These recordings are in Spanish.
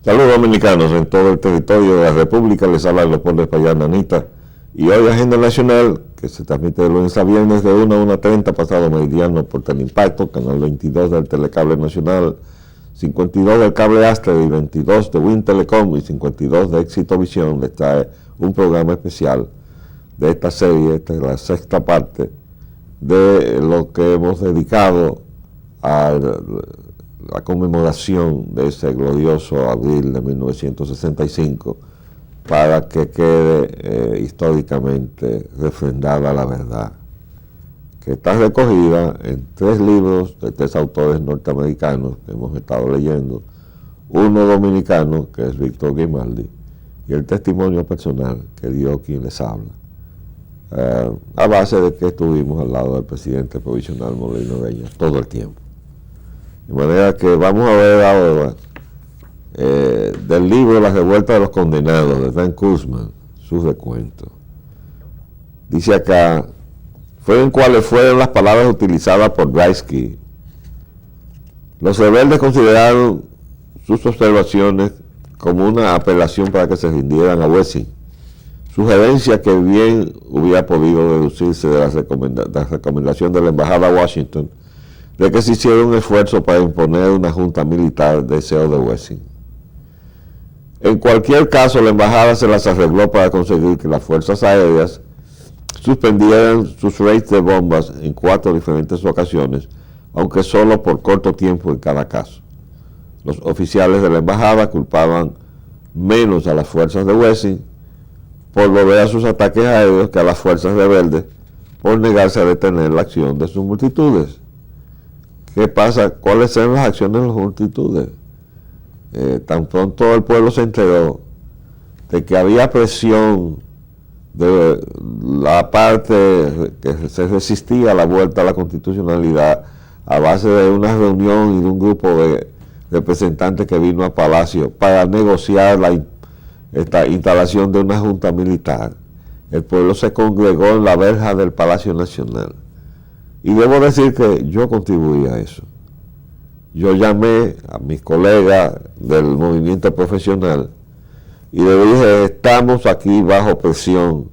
Saludos dominicanos en todo el territorio de la República, les habla Leopoldo Espaillán Anita y hoy Agenda Nacional, que se transmite de lunes a viernes de 1 a 1:30 pasado meridiano por Teleimpacto, canal 22 del Telecable Nacional, 52 del Cable Astra y 22 de Win Telecom y 52 de Éxito Visión, les trae un programa especial de esta serie. Esta es la sexta parte de lo que hemos dedicado a la conmemoración de ese glorioso abril de 1965 para que quede históricamente refrendada la verdad, que está recogida en 3 libros de 3 autores norteamericanos que hemos estado leyendo, uno dominicano que es Víctor Grimaldi y el testimonio personal que dio quien les habla, a base de que estuvimos al lado del presidente provisional Molino Beñas todo el tiempo. De manera que vamos a ver ahora del libro La Revuelta de los Condenados de Dan Kurzman, su recuento. Dice acá, fueron cuáles fueron las palabras utilizadas por Breitsky. Los rebeldes consideraron sus observaciones como una apelación para que se rindieran a Wessing, sugerencia que bien hubiera podido deducirse de la recomendación de la embajada a Washington de que se hiciera un esfuerzo para imponer una junta militar, deseo de Wessing. En cualquier caso, la embajada se las arregló para conseguir que las fuerzas aéreas suspendieran sus raids de bombas en 4 diferentes ocasiones, aunque solo por corto tiempo en cada caso. Los oficiales de la embajada culpaban menos a las fuerzas de Wessing por volver a sus ataques aéreos que a las fuerzas rebeldes por negarse a detener la acción de sus multitudes. ¿Qué pasa? ¿Cuáles eran las acciones de las multitudes? Tan pronto el pueblo se enteró de que había presión de la parte que se resistía a la vuelta a la constitucionalidad a base de una reunión y de un grupo de representantes que vino a Palacio para negociar esta instalación de una junta militar, el pueblo se congregó en la verja del Palacio Nacional. Y debo decir que yo contribuí a eso. Yo llamé a mis colegas del movimiento profesional y le dije, estamos aquí bajo presión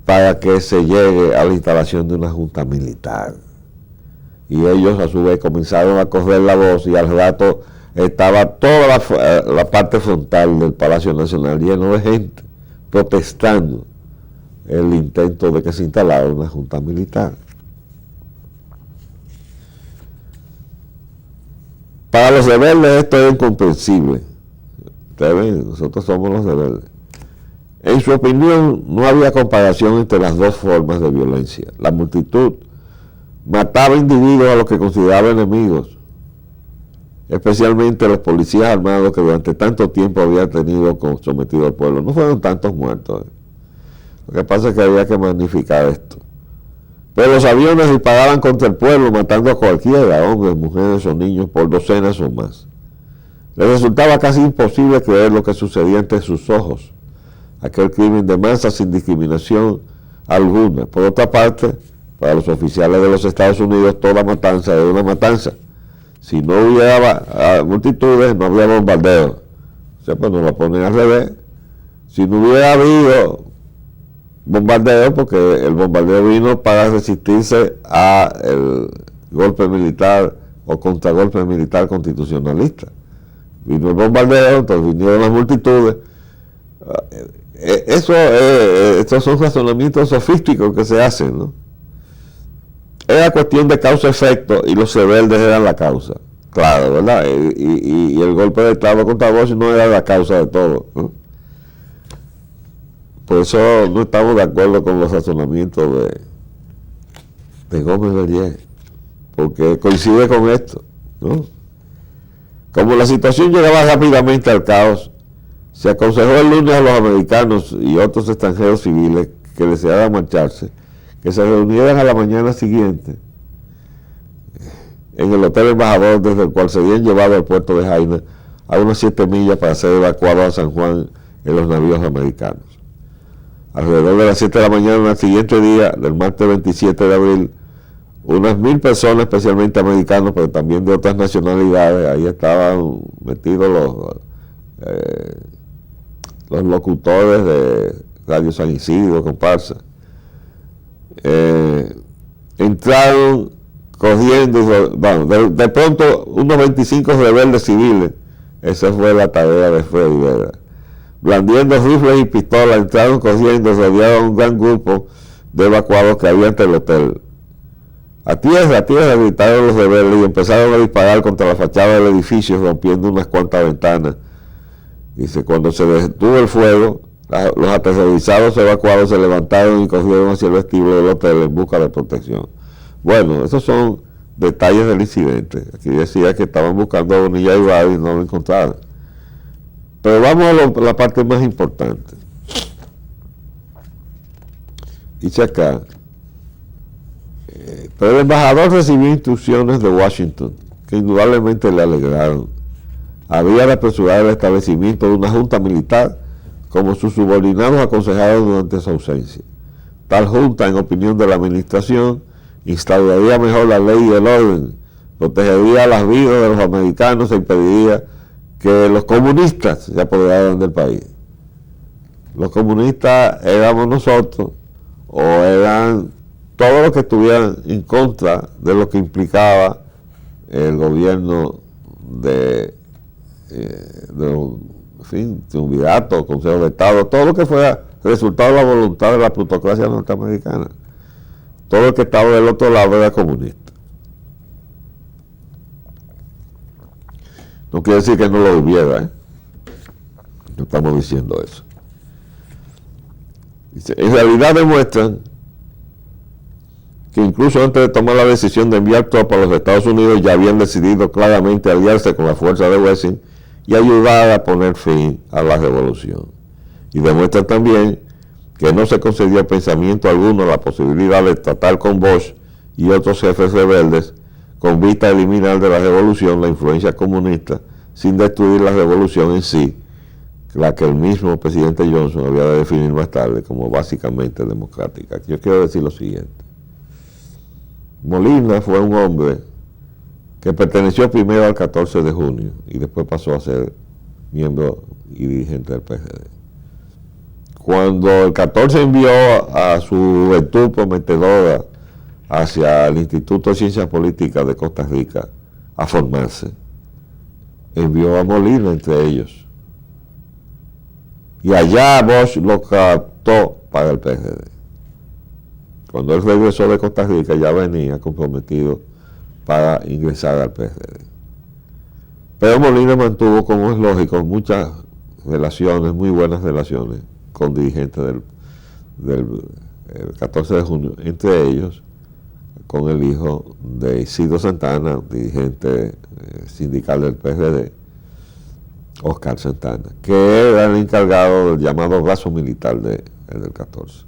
para que se llegue a la instalación de una junta militar. Y ellos a su vez comenzaron a correr la voz y al rato estaba toda la parte frontal del Palacio Nacional lleno de gente protestando el intento de que se instalara una junta militar. Para los rebeldes esto es incomprensible. Ustedes ven, nosotros somos los rebeldes. En su opinión, no había comparación entre las dos formas de violencia. La multitud mataba individuos a los que consideraba enemigos, especialmente los policías armados que durante tanto tiempo habían tenido sometido al pueblo. No fueron tantos muertos. Lo que pasa es que había que magnificar esto. Pero los aviones disparaban contra el pueblo, matando a cualquiera, hombres, mujeres o niños, por docenas o más. Les resultaba casi imposible creer lo que sucedía entre sus ojos, aquel crimen de masa sin discriminación alguna. Por otra parte, para los oficiales de los Estados Unidos, toda matanza era una matanza. Si no hubiera multitudes, no había bombardeo. O sea, pues nos lo ponen al revés. Si no hubiera habido bombardeo, porque el bombardeo vino para resistirse a el golpe militar o contragolpe militar constitucionalista. Vino el bombardeo, entonces vinieron las multitudes. Estos son razonamientos sofísticos que se hacen, ¿no? Era cuestión de causa-efecto y los rebeldes eran la causa, claro, ¿verdad? Y el golpe de Estado contra Bosch no era la causa de todo, ¿no? Por eso no estamos de acuerdo con los razonamientos de Gómez Berrier, porque coincide con esto, ¿no? Como la situación llegaba rápidamente al caos, se aconsejó el lunes a los americanos y otros extranjeros civiles que desearan marcharse, que se reunieran a la mañana siguiente en el Hotel Embajador, desde el cual se habían llevado al puerto de Jaina a unas 7 millas para ser evacuados a San Juan en los navíos americanos. Alrededor de las 7 de la mañana del siguiente día, del martes 27 de abril, unas 1000 personas, especialmente americanos, pero también de otras nacionalidades, ahí estaban metidos los locutores de Radio San Isidro, comparsa, entraron cogiendo, de pronto unos 25 rebeldes civiles, esa fue la tarea de Freddy Vera, blandiendo rifles y pistolas, entraron cogiendo, rodearon a un gran grupo de evacuados que había ante el hotel. A tierra, gritaron los rebeldes y empezaron a disparar contra la fachada del edificio, rompiendo unas cuantas ventanas. Dice, cuando se detuvo el fuego, los aterrorizados evacuados se levantaron y cogieron hacia el vestíbulo del hotel en busca de protección. Bueno, esos son detalles del incidente. Aquí decía que estaban buscando a Bonilla Ibarra y no lo encontraron. Pero vamos a la parte más importante. Dice acá, pero el embajador recibió instrucciones de Washington que indudablemente le alegraron. Había de apresurar el establecimiento de una junta militar como sus subordinados aconsejaron durante su ausencia. Tal junta, en opinión de la administración, instauraría mejor la ley y el orden, protegería las vidas de los americanos e impediría que los comunistas se apoderaran del país. Los comunistas éramos nosotros, o eran todos los que estuvieran en contra de lo que implicaba el gobierno de triunvirato, Consejo de Estado, todo lo que fuera resultado de la voluntad de la plutocracia norteamericana. Todo el que estaba del otro lado era comunista. No quiere decir que no lo hubiera, no estamos diciendo eso. Dice, en realidad demuestran que incluso antes de tomar la decisión de enviar tropas a los Estados Unidos ya habían decidido claramente aliarse con la fuerza de Wessing y ayudar a poner fin a la revolución. Y demuestran también que no se concedió pensamiento alguno la posibilidad de tratar con Bosch y otros jefes rebeldes con vista a eliminar de la revolución la influencia comunista sin destruir la revolución en sí, la que el mismo presidente Johnson había de definir más tarde como básicamente democrática. Yo quiero decir lo siguiente. Molina fue un hombre que perteneció primero al 14 de junio y después pasó a ser miembro y dirigente del PRD. Cuando el 14 envió a su juventud prometedora hacia el Instituto de Ciencias Políticas de Costa Rica a formarse, envió a Molina entre ellos. Y allá Bosch lo captó para el PRD. Cuando él regresó de Costa Rica ya venía comprometido para ingresar al PRD. Pero Molina mantuvo, como es lógico, muchas relaciones, muy buenas relaciones con dirigentes del 14 de junio, entre ellos con el hijo de Isidro Santana, dirigente sindical del PRD, Oscar Santana, que era el encargado del llamado brazo militar del 14.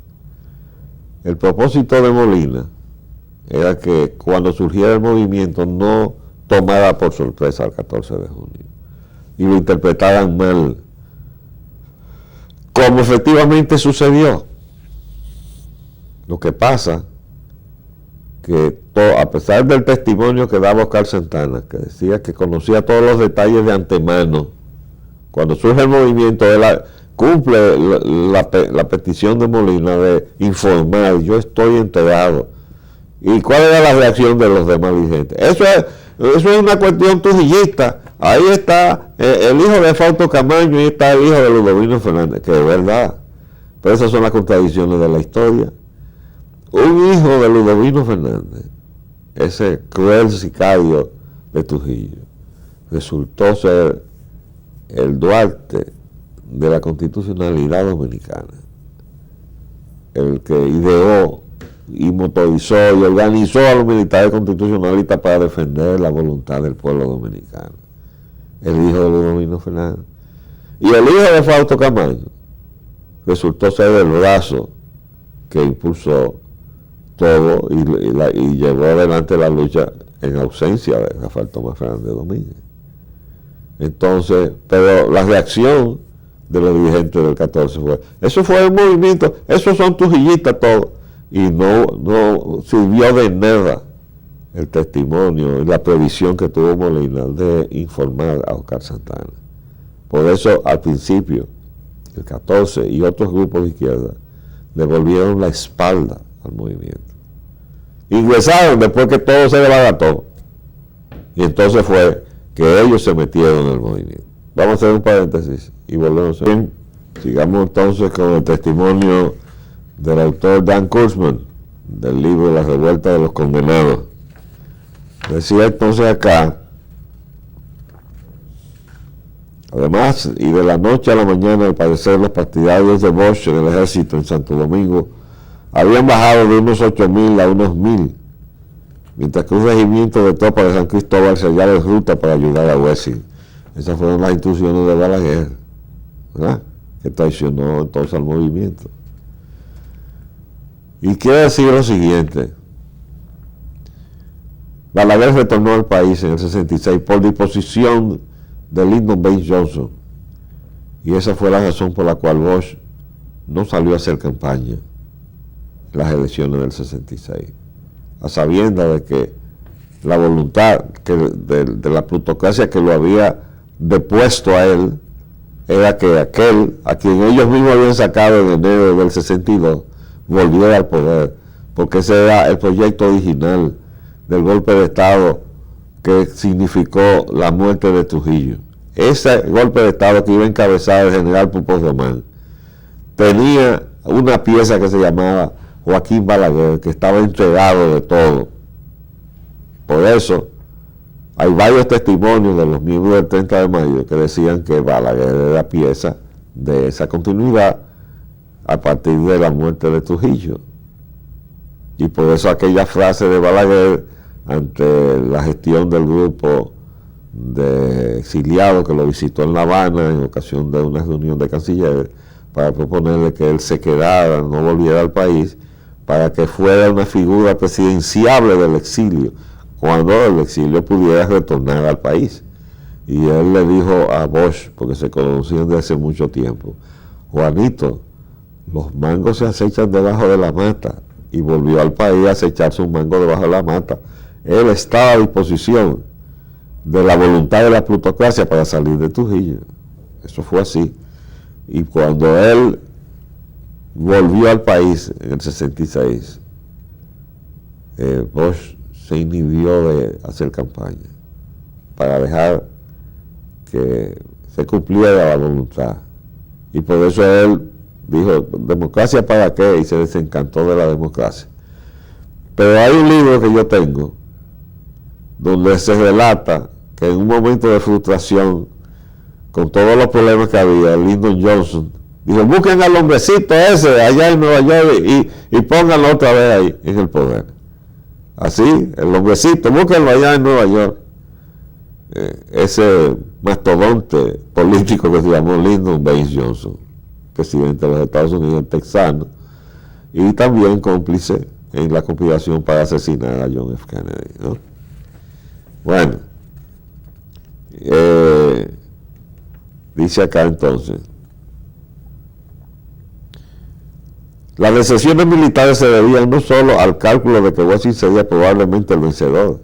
El propósito de Molina era que cuando surgiera el movimiento no tomara por sorpresa el 14 de junio y lo interpretaran mal, como efectivamente sucedió. Lo que pasa que a pesar del testimonio que daba Oscar Santana, que decía que conocía todos los detalles de antemano, cuando surge el movimiento, él cumple la petición de Molina de informar, yo estoy enterado. ¿Y cuál era la reacción de los demás dirigentes? Eso es una cuestión trujillista. Ahí está el hijo de Fausto Camaño y está el hijo de Ludovino Fernández, que es verdad. Pero esas son las contradicciones de la historia. Un hijo de Ludovino Fernández, ese cruel sicario de Trujillo, resultó ser el Duarte de la constitucionalidad dominicana, el que ideó y motorizó y organizó a los militares constitucionalistas para defender la voluntad del pueblo dominicano, el hijo de Ludovino Fernández. Y el hijo de Fausto Camaño resultó ser el brazo que impulsó todo y llevó adelante la lucha en ausencia de Rafael Tomás Fernández Domínguez. Entonces, pero la reacción de los dirigentes del 14 fue, eso fue un movimiento, esos son trujillistas todos, y no sirvió de nada el testimonio y la previsión que tuvo Molina de informar a Oscar Santana. Por eso, al principio, el 14 y otros grupos de izquierda le volvieron la espalda al movimiento. Ingresaron después que todo se desbarató. Y entonces fue que ellos se metieron en el movimiento. Vamos a hacer un paréntesis y volvemos. Bien, sigamos entonces con el testimonio del autor Dan Kurzman, del libro La revuelta de los condenados. Decía entonces acá, además, y de la noche a la mañana, al parecer, los partidarios de Bosch en el ejército en Santo Domingo habían bajado de unos 8,000 a unos 1,000, mientras que un regimiento de tropas de San Cristóbal se hallaba en ruta para ayudar a Wessing. Esas fueron las instrucciones de Balaguer, ¿verdad?, que traicionó entonces al movimiento. Y quiere decir lo siguiente: Balaguer retornó al país en el 66 por disposición de Lyndon Baines Johnson, y esa fue la razón por la cual Bosch no salió a hacer campaña en las elecciones del 66, a sabiendas de que la voluntad de la plutocracia que lo había depuesto a él era que aquel a quien ellos mismos habían sacado en enero del 62 volviera al poder, porque ese era el proyecto original del golpe de Estado que significó la muerte de Trujillo. Ese golpe de Estado que iba a encabezar el general Pupós Román tenía una pieza que se llamaba Joaquín Balaguer, que estaba entregado de todo. Por eso hay varios testimonios de los miembros del 30 de mayo que decían que Balaguer era pieza de esa continuidad a partir de la muerte de Trujillo. Y por eso aquella frase de Balaguer ante la gestión del grupo de exiliados que lo visitó en La Habana en ocasión de una reunión de cancilleres para proponerle que él se quedara, no volviera al país, para que fuera una figura presidenciable del exilio, cuando el exilio pudiera retornar al país. Y él le dijo a Bosch, porque se conocían de hace mucho tiempo: Juanito, los mangos se acechan debajo de la mata. Y volvió al país a acecharse un mango debajo de la mata. Él estaba a disposición de la voluntad de la plutocracia para salir de Trujillo. Eso fue así. Y cuando él volvió al país en el 66, Bosch se inhibió de hacer campaña para dejar que se cumpliera la voluntad. Y por eso él dijo: ¿democracia para qué? Y se desencantó de la democracia. Pero hay un libro que yo tengo donde se relata que en un momento de frustración, con todos los problemas que había, Lyndon Johnson dijo: busquen al hombrecito ese allá en Nueva York y pónganlo otra vez ahí en el poder. Así, el hombrecito, búsquenlo allá en Nueva York. Ese mastodonte político que se llamó Lyndon Baines Johnson, presidente de los Estados Unidos, texano, y también cómplice en la conspiración para asesinar a John F. Kennedy, ¿no? Bueno, dice acá entonces: las decisiones militares se debían no solo al cálculo de que Washington sería probablemente el vencedor,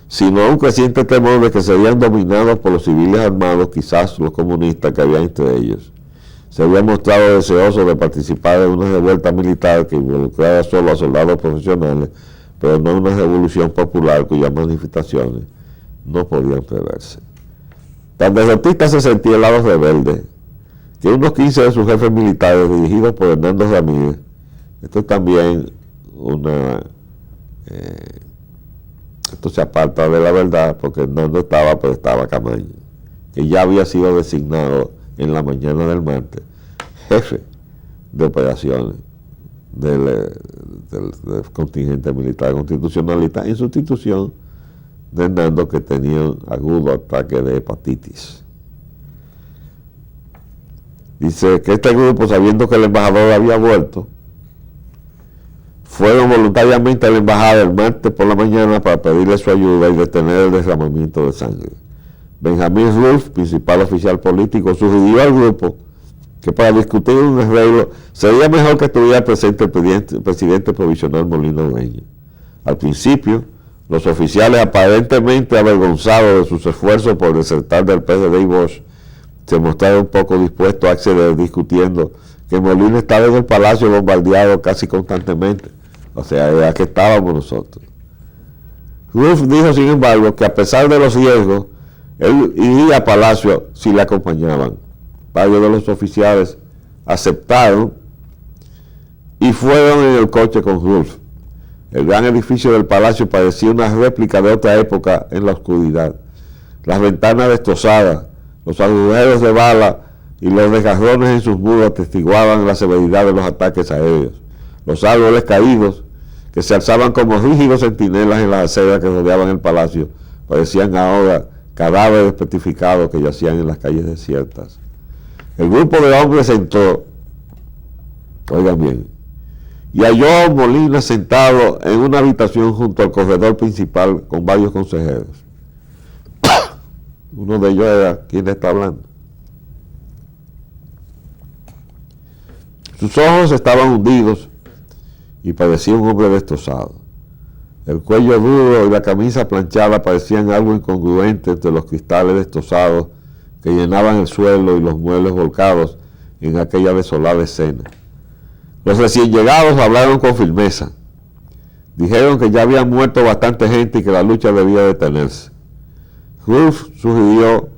sino a un creciente temor de que serían dominados por los civiles armados, quizás los comunistas que había entre ellos. Se había mostrado deseoso de participar en una revuelta militar que involucrara solo a soldados profesionales, pero no una revolución popular cuyas manifestaciones no podían preverse. Tan derrotista se sentía el lado rebelde que unos 15 de sus jefes militares, dirigidos por Hernando Ramírez, esto es también esto se aparta de la verdad, porque Hernando estaba, pero estaba Camaño, que ya había sido designado en la mañana del martes jefe de operaciones del contingente militar constitucionalista, en sustitución de Hernando, que tenía un agudo ataque de hepatitis. Dice que este grupo, sabiendo que el embajador había vuelto, fueron voluntariamente a la embajada el martes por la mañana para pedirle su ayuda y detener el derramamiento de sangre. Benjamín Rolfe, principal oficial político, sugirió al grupo que para discutir un arreglo sería mejor que estuviera presente el presidente provisional Molino Dueña. Al principio, los oficiales, aparentemente avergonzados de sus esfuerzos por desertar del PRD y Bosch, se mostraron un poco dispuestos a acceder, discutiendo que Molina estaba en el palacio bombardeado casi constantemente. O sea, era que estábamos nosotros. Wolf dijo, sin embargo, que a pesar de los riesgos, él iría a palacio si le acompañaban. Varios de los oficiales aceptaron y fueron en el coche con Wolf. El gran edificio del palacio parecía una réplica de otra época en la oscuridad. Las ventanas destrozadas, los agujeros de bala y los desgarrones en sus muros atestiguaban la severidad de los ataques aéreos. Los árboles caídos, que se alzaban como rígidos centinelas en las aceras que rodeaban el palacio, parecían ahora cadáveres petrificados que yacían en las calles desiertas. El grupo de hombres entró, oigan bien, y halló a Molina sentado en una habitación junto al corredor principal con varios consejeros. Uno de ellos era quien está hablando. Sus ojos estaban hundidos y parecía un hombre destrozado. El cuello duro y la camisa planchada parecían algo incongruente entre los cristales destrozados que llenaban el suelo y los muebles volcados en aquella desolada escena. Los recién llegados hablaron con firmeza. Dijeron que ya habían muerto bastante gente y que la lucha debía detenerse. Wolf sugirió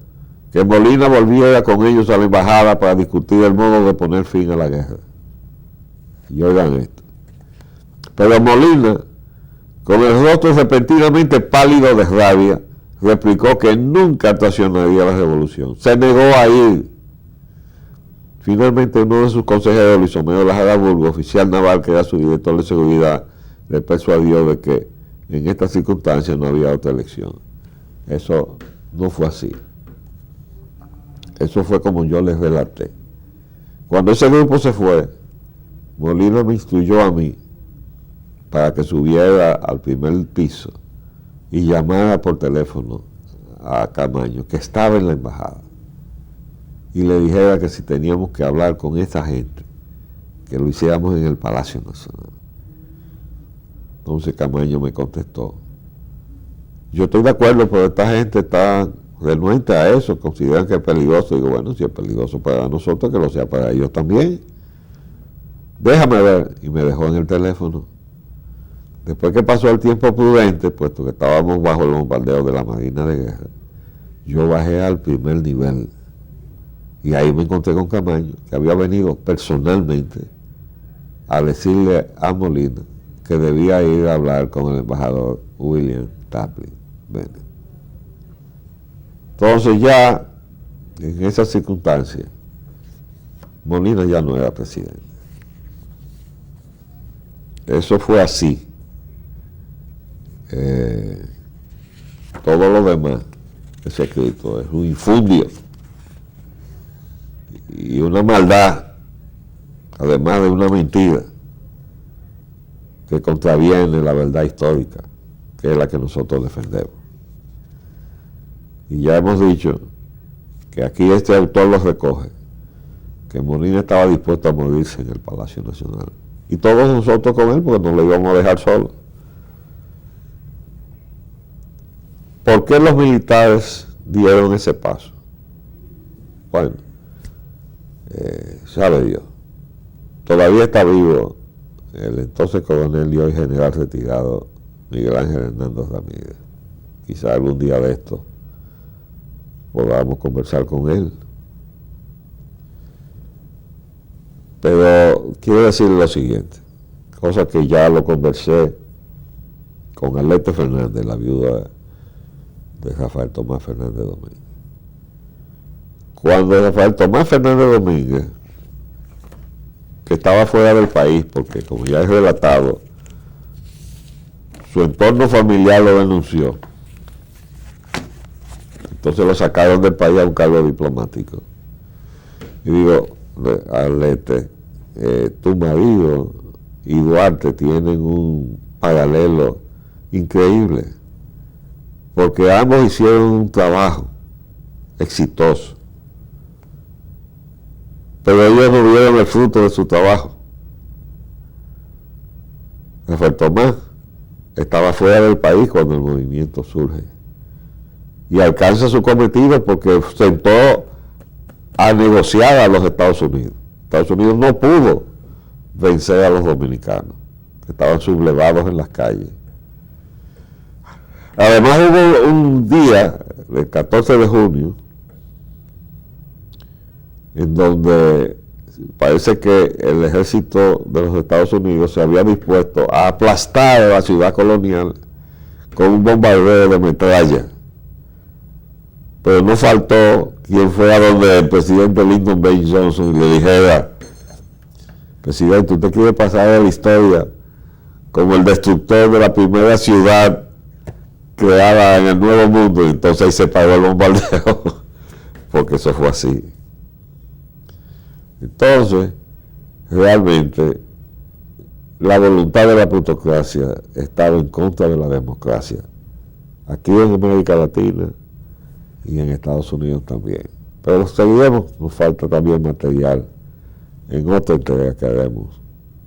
que Molina volviera con ellos a la embajada para discutir el modo de poner fin a la guerra. Y oigan esto. Pero Molina, con el rostro repentinamente pálido de rabia, replicó que nunca traicionaría la revolución. Se negó a ir. Finalmente, uno de sus consejeros, Luis Homero Lajara Burgos, oficial naval que era su director de seguridad, le persuadió de que en estas circunstancias no había otra elección. Eso no fue así. Eso fue como yo les relaté. Cuando ese grupo se fue, Molina me instruyó a mí para que subiera al primer piso y llamara por teléfono a Camaño, que estaba en la embajada, y le dijera que si teníamos que hablar con esa gente, que lo hiciéramos en el Palacio Nacional. Entonces Camaño me contestó: yo estoy de acuerdo, pero esta gente está renuente a eso, consideran que es peligroso. Digo, bueno, si es peligroso para nosotros, que lo sea para ellos también. Déjame ver. Y me dejó en el teléfono. Después que pasó el tiempo prudente, puesto que estábamos bajo el bombardeo de la Marina de Guerra, yo bajé al primer nivel. Y ahí me encontré con Camaño, que había venido personalmente a decirle a Molina que debía ir a hablar con el embajador William Tapley Bennett. Entonces ya, en esas circunstancias, Molina ya no era presidente. Eso fue así. Todo lo demás, ese escrito, es un infundio y una maldad, además de una mentira que contraviene la verdad histórica, que es la que nosotros defendemos. Y ya hemos dicho que aquí este autor lo recoge, que Molina estaba dispuesto a morirse en el Palacio Nacional. Y todos nosotros con él, porque nos lo íbamos a dejar solo. ¿Por qué los militares dieron ese paso? Bueno, sabe Dios. Todavía está vivo el entonces coronel y hoy general retirado Miguel Ángel Hernández Ramírez. Quizá algún día de esto podamos conversar con él. Pero quiero decir lo siguiente, cosa que ya lo conversé con Arlete Fernández, la viuda de Rafael Tomás Fernández Domínguez. Cuando Rafael Tomás Fernández Domínguez, que estaba fuera del país, porque como ya he relatado, su entorno familiar lo denunció, entonces lo sacaron del país a un cargo diplomático. Y digo, Arlete, tu marido y Duarte tienen un paralelo increíble, porque ambos hicieron un trabajo exitoso, pero ellos no vieron el fruto de su trabajo. Rafael Tomás estaba fuera del país cuando el movimiento surge y alcanza su cometido porque sentó a negociar a los Estados Unidos. Estados Unidos no pudo vencer a los dominicanos, que estaban sublevados en las calles. Además hubo un día, el 14 de junio, en donde parece que el ejército de los Estados Unidos se había dispuesto a aplastar a la ciudad colonial con un bombardeo de metralla. Pero no faltó quien fuera donde el presidente Lyndon B. Johnson y le dijera: presidente, usted quiere pasar a la historia como el destructor de la primera ciudad creada en el Nuevo Mundo. Y entonces ahí se paró el bombardeo, porque eso fue así. Entonces, realmente, la voluntad de la plutocracia estaba en contra de la democracia, aquí en América Latina y en Estados Unidos también. Pero seguiremos, nos falta también material en otra entrega que haremos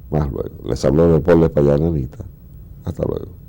más luego. Les habló de Paul Espallana Anita. Hasta luego.